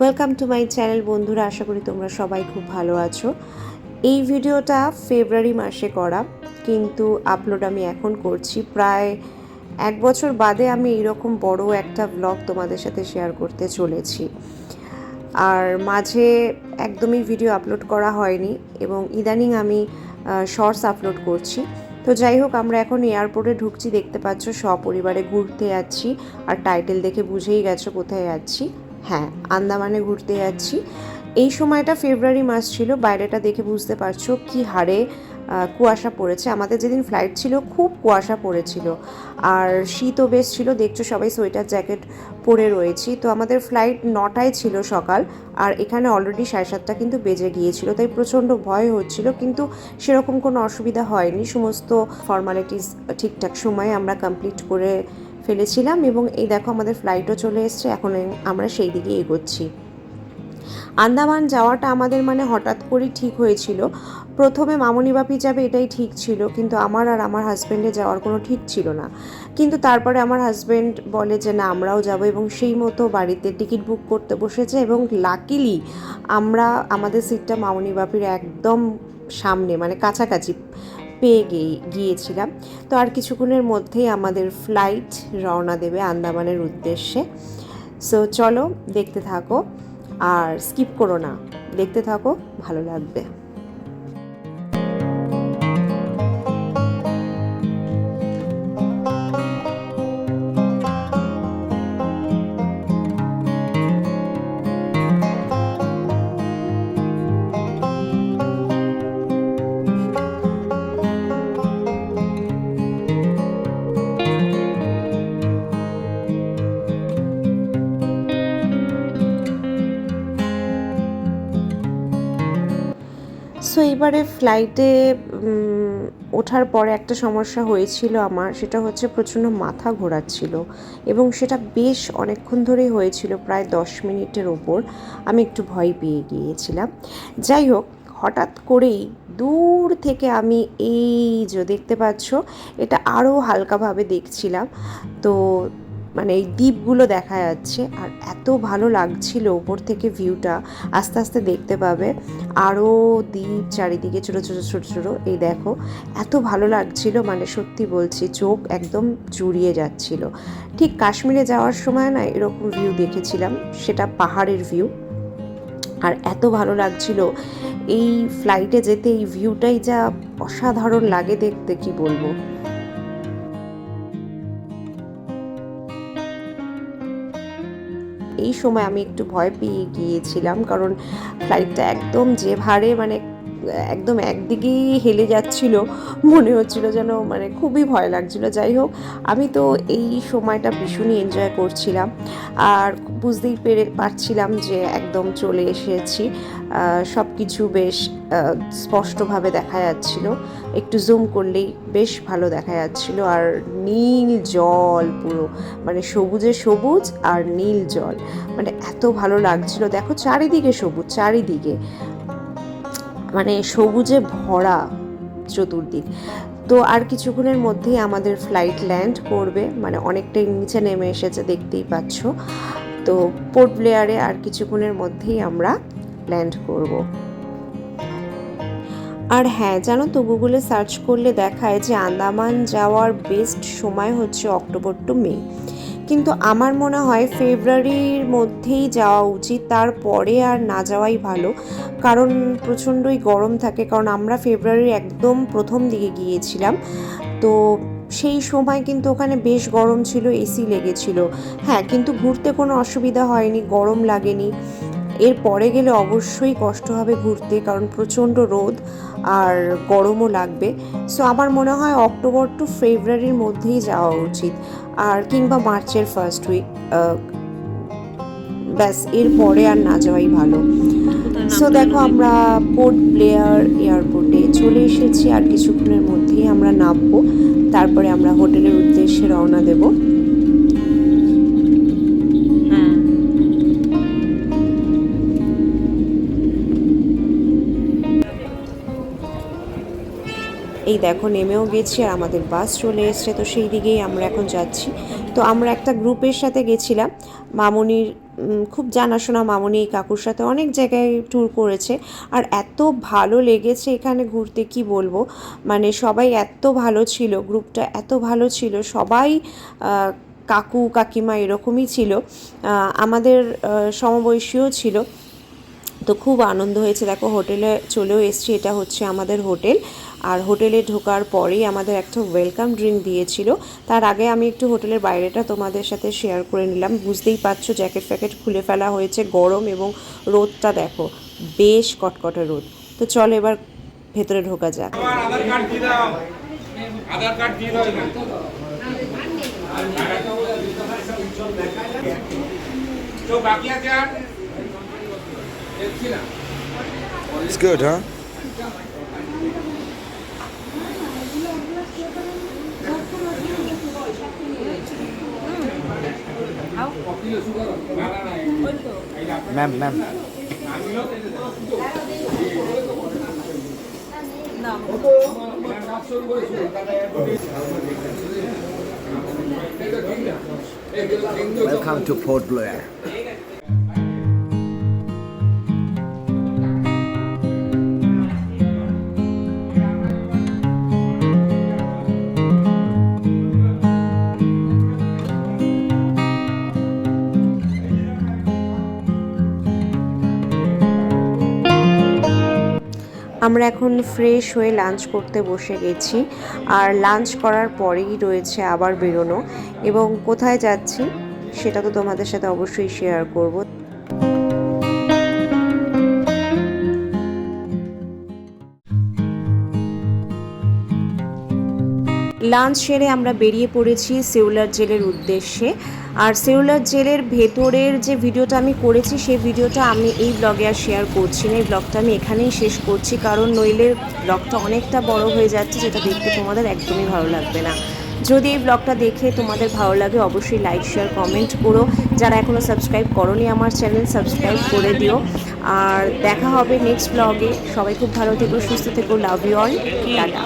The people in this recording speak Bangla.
ওয়েলকাম টু মাই চ্যানেল বন্ধুরা, আশা করি তোমরা সবাই খুব ভালো আছো। এই ভিডিওটা ফেব্রুয়ারি মাসে করা, কিন্তু আপলোড আমি এখন করছি প্রায় 1 বছর বাদে। আমি এইরকম বড় একটা ব্লগ তোমাদের সাথে শেয়ার করতে চলেছি, আর মাঝে একদমই ভিডিও আপলোড করা হয়নি এবং ইদানিং আমি শর্টস আপলোড করছি। তো যাই হোক, আমরা এখন এয়ারপোর্টে ঢুকছি, দেখতে পাচ্ছ সপরিবারে ঘুরতে যাচ্ছি। আর টাইটেল দেখে বুঝেই গেছো কোথায় যাচ্ছি। হ্যাঁ, আন্দামানে ঘুরতে যাচ্ছি। এই সময়টা ফেব্রুয়ারি মাস ছিল, বাইরেটা দেখে বুঝতে পারছো কি হারে কুয়াশা পড়েছে। আমাদের যেদিন ফ্লাইট ছিল খুব কুয়াশা পড়েছিল, আর শীতও বেশ ছিল। দেখছো সবাই সোয়েটার জ্যাকেট পরে রয়েছি। তো আমাদের ফ্লাইট 9টায় ছিল সকাল, আর এখানে অলরেডি 7:30 কিন্তু বেজে গিয়েছিল, তাই প্রচণ্ড ভয় হচ্ছিল, কিন্তু সেরকম কোনো অসুবিধা হয়নি। সমস্ত ফর্মালিটিস ঠিকঠাক সময়ে আমরা কমপ্লিট করে ফেলেছিলাম এবং এই দেখো আমাদের ফ্লাইটও চলে এসছে। এখন আমরা সেই দিকে এগোচ্ছি। আন্দামান যাওয়াটা আমাদের হঠাৎ করেই ঠিক হয়েছিল। প্রথমে মামনি বাপি যাবে এটাই ঠিক ছিল, কিন্তু আমার আর আমার হাজব্যান্ডের যাওয়ার কোনো ঠিক ছিল না। কিন্তু তারপরে আমার হাজব্যান্ড বলে যে না, আমরাও যাব, এবং সেই মতো বাড়িতে টিকিট বুক করতে বসেছে। এবং লাকিলি আমরা আমাদের সিটটা মামনি বাপির একদম সামনে, কাছাকাছি পেয়ে গিয়েছিলাম। তো আর কিছুক্ষণের মধ্যেই আমাদের ফ্লাইট রওনা দেবে আন্দামানের উদ্দেশ্যে। সো চলো, দেখতে থাকো আর স্কিপ করো না, দেখতে থাকো, ভালো লাগবে। সো এবারে ফ্লাইটে ওঠার পরে একটা সমস্যা হয়েছিল আমার, সেটা হচ্ছে প্রচণ্ড মাথা ঘোরাচ্ছিল, এবং সেটা বেশ অনেকক্ষণ ধরেই হয়েছিল, প্রায় 10 মিনিটের ওপর। আমি একটু ভয় পেয়ে গিয়েছিলাম। যাই হোক, হঠাৎ করেই দূর থেকে আমি এই যে দেখতে পাচ্ছ, এটা আরও হালকাভাবে দেখছিলাম। তো এই দ্বীপগুলো দেখা যাচ্ছে, আর এত ভালো লাগছিল ওপর থেকে ভিউটা। আস্তে আস্তে দেখতে পাবে আরও দ্বীপ চারিদিকে, ছোটো ছোটো ছোটো ছোটো। এই দেখো, এত ভালো লাগছিল, সত্যি বলছি, চোখ একদম জুড়িয়ে যাচ্ছিল। ঠিক কাশ্মীরে যাওয়ার সময় না এরকম ভিউ দেখেছিলাম, সেটা পাহাড়ের ভিউ, আর এত ভালো লাগছিল। এই ফ্লাইটে যেতে এই ভিউটাই যা অসাধারণ লাগে দেখতে, কি বলবো। এই সময় আমি একটু ভয় পেয়ে গিয়েছিলাম, কারণ ফ্লাইটটা একদম যে ভারে, একদম একদিকেই হেলে যাচ্ছিল, মনে হচ্ছিল যেন খুবই ভয় লাগছিল। যাই হোক, আমি তো এই সময়টা ভীষণই এনজয় করছিলাম, আর বুঝতেই পারছিলাম যে একদম চলে এসেছি। সব কিছু বেশ স্পষ্টভাবে দেখা যাচ্ছিল, একটু জুম করলেই বেশ ভালো দেখা যাচ্ছিল। আর নীল জল পুরো, সবুজে সবুজ আর নীল জল, এত ভালো লাগছিল। দেখো চারিদিকে সবুজ, চারিদিকে সবুজে ভরা চতুর্দিক। তো আর কিছুক্ষণের মধ্যেই আমাদের ফ্লাইট ল্যান্ড করবে, অনেকটাই নিচে নেমে এসেছে, দেখতেই পাচ্ছ। তো পোর্ট ব্লেয়ারে আর কিছুক্ষণের মধ্যেই আমরা ল্যান্ড করব। আর হ্যাঁ, জানো তো, গুগলে সার্চ করলে দেখায় যে আন্দামান যাওয়ার বেস্ট সময় হচ্ছে অক্টোবর টু মে, কিন্তু আমার মনে হয় ফেব্রুয়ারির মধ্যেই যাওয়া উচিত, তারপরে আর না যাওয়াই ভালো, কারণ প্রচণ্ডই গরম থাকে। কারণ আমরা ফেব্রুয়ারির একদম প্রথম দিকে গিয়েছিলাম, তো সেই সময় কিন্তু ওখানে বেশ গরম ছিল, এসি লেগেছিল। হ্যাঁ, কিন্তু ঘুরতে কোনো অসুবিধা হয়নি, গরম লাগেনি। এর পরে গেলে অবশ্যই কষ্ট হবে ঘুরতে, কারণ প্রচণ্ড রোদ আর গরমও লাগবে। সো আমার মনে হয় অক্টোবর টু ফেব্রুয়ারির মধ্যেই যাওয়া উচিত, আর কিংবা মার্চের ফার্স্ট উইক, ব্যাস এর পরে আর না যাওয়াই ভালো। সো দেখো, আমরা পোর্ট ব্লেয়ার এয়ারপোর্টে চলে এসেছি, আর কিছুক্ষণের মধ্যেই আমরা নামবো, তারপরে আমরা হোটেলের উদ্দেশ্যে রওনা দেব। এই দেখো, নেমেও গেছি, আর আমাদের বাস চলে এসছে, তো সেই দিকেই আমরা এখন যাচ্ছি। তো আমরা একটা গ্রুপের সাথে গেছিলাম, মামনির খুব জানাশোনা মামুনি এই কাকুর সাথে অনেক জায়গায় ট্যুর করেছে। আর এত ভালো লেগেছে এখানে ঘুরতে, কি বলবো, মানে সবাই এত ভালো ছিল, গ্রুপটা এত ভালো ছিল, সবাই কাকু কাকিমা এরকমই ছিল, আমাদের সমবয়সীও ছিল। তো খুব আনন্দ হয়েছে। দেখো হোটেলে চলেও এসেছি, এটা হচ্ছে আমাদের হোটেল। আর হোটেলে ঢোকার পরেই আমাদের একটা ওয়েলকাম ড্রিঙ্ক দিয়েছিল। তার আগে আমি একটু হোটেলের বাইরেটা তোমাদের সাথে শেয়ার করে নিলাম। বুঝতেই পারছো জ্যাকেট ফ্যাকেট খুলে ফেলা হয়েছে, গরম, এবং রোদটা দেখো, বেশ কটকটে রোদ। তো চলো এবার ভেতরে ঢোকা যাক। আধার কার্ড দিয়ে দাও, আধার কার্ড দিয়ে দাও। তো বাকি আছে আর দেখছি না। It's good, huh? Ma'am. Welcome to Port Blair. আমরা এখন ফ্রেশ হয়ে লাঞ্চ করতে বসে গেছি। আর লাঞ্চ করার পরেই রয়েছে আবার বেরোনো, এবং কোথায় যাচ্ছি সেটা তো তোমাদের সাথে অবশ্যই শেয়ার করব। লাঞ্চ সেরে আমরা বেরিয়ে পড়েছি সেউলার জেলের উদ্দেশ্যে। আর সেউলার জেলের ভেতরের যে ভিডিওটা আমি করেছি সেই ভিডিওটা আমি এই ব্লগে আর শেয়ার করছি না। এই ব্লগটা আমি এখানেই শেষ করছি, কারণ নইলে ব্লগটা অনেকটা বড় হয়ে যাচ্ছে, যেটা দেখতে তোমাদের একদমই ভালো লাগবে না। যদি এই ব্লগটা দেখে তোমাদের ভালো লাগে অবশ্যই লাইক শেয়ার কমেন্ট করো। যারা এখনও সাবস্ক্রাইব করোনি আমার চ্যানেল, সাবস্ক্রাইব করে দিও। আর দেখা হবে নেক্সট ব্লগে। সবাই খুব ভালো থেকো, সুস্থ থেকো, লাভ ইউ অল, টাটা।